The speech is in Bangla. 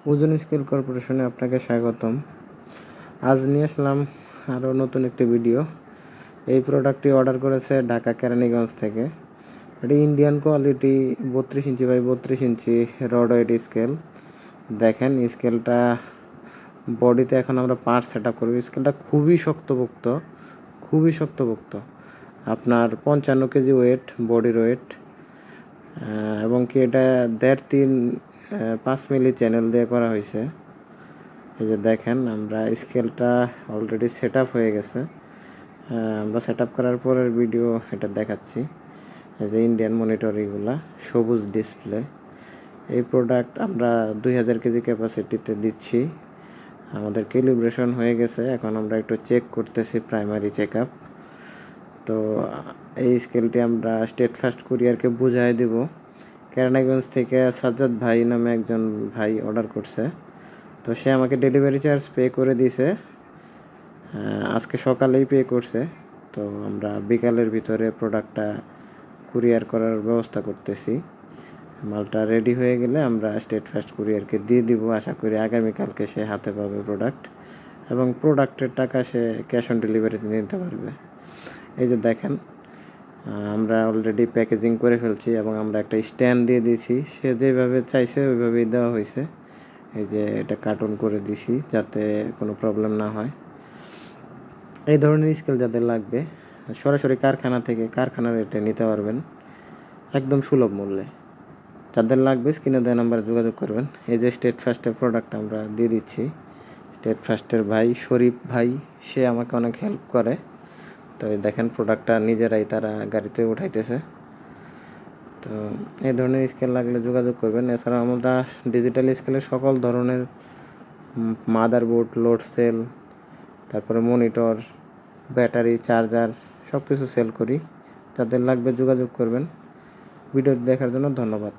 ওজন স্কেল কর্পোরেশনে আপনাকে স্বাগতম। আজ নিয়ে আসলাম আরও নতুন একটি ভিডিও। এই প্রোডাক্টটি অর্ডার করেছে ঢাকা কেরানীগঞ্জ থেকে। এটি Indian quality 32 inch by 32 inch rod weight scale. দেখেন স্কেলটা বডিতে এখন আমরা পার্ট সেট আপ করব। স্কেলটা খুবই শক্তপোক্ত। আপনার 55 কেজি ওয়েট, বডির ওয়েট, এবং কি এটা 1.5-3-5 মিলি চ্যানেল দিয়ে করা হয়েছে। এই যে দেখেন, আমরা স্কেলটা অলরেডি সেট আপ হয়ে গেছে। আমরা সেট আপ করার পরের ভিডিও এটা দেখাচ্ছি। এই যে ইন্ডিয়ান মনিটর, এগুলা সবুজ ডিসপ্লে। এই প্রোডাক্ট আমরা 2000 কেজি ক্যাপাসিটিতে দিচ্ছি। আমাদের ক্যালিব্রেশন হয়ে গেছে, এখন আমরা একটু চেক করতেছি, প্রাইমারি চেক আপ। তো এই স্কেলটি আমরা স্টেট ফার্স্ট কুরিয়ারকে বুঝাই দেব। কেরানীগঞ্জ থেকে সাজ্জাদ ভাই নামে একজন ভাই অর্ডার করছে। তো সে আমাকে ডেলিভারি চার্জ পে করে দিয়েছে, আজকে সকালেই পে করছে। তো আমরা বিকালের ভিতরে প্রোডাক্টটা কুরিয়ার করার ব্যবস্থা করতেছি। মালটা রেডি হয়ে গেলে আমরা স্টেট ফার্স্ট কুরিয়ারকে দিয়ে দিব। আশা করি আগামীকালকে সে হাতে পাবে প্রোডাক্ট, এবং প্রোডাক্টের টাকা সে ক্যাশ অন ডেলিভারিতে নিতে পারবে। এই যে দেখেন, আমরা অলরেডি প্যাকেজিং করে ফেলছি এবং আমরা একটা স্ট্যান্ড দিয়ে দিয়েছি। সে যেভাবে চাইছে ওইভাবেই দেওয়া হয়েছে। এই যে এটা কার্টুন করে দিছি যাতে কোনো প্রবলেম না হয়। এই ধরনের স্কেল যাদের লাগবে সরাসরি কারখানার রেটে নিতে পারবেন, একদম সুলভ মূল্যে। যাদের লাগবে স্ক্রিনে দেওয়া নাম্বারে যোগাযোগ করবেন। এই যে স্টেট ফার্স্টের প্রোডাক্ট আমরা দিয়ে দিচ্ছি। স্টেট ফার্স্টের ভাই শরীফ ভাই, সে আমাকে অনেক হেল্প করে। তো এই দেখেন, প্রোডাক্টটা নিজেরাই তারা গাড়িতে উঠাইতেছে। তো এই ধরনের স্কেল লাগলে যোগাযোগ করবেন। এছাড়া আমরা ডিজিটাল স্কেলের সকল ধরনের মাদারবোর্ড, লোড সেল, তারপরে মনিটর, ব্যাটারি, চার্জার সব কিছু সেল করি। যাদের লাগবে যোগাযোগ করবেন। ভিডিওটি দেখার জন্য ধন্যবাদ।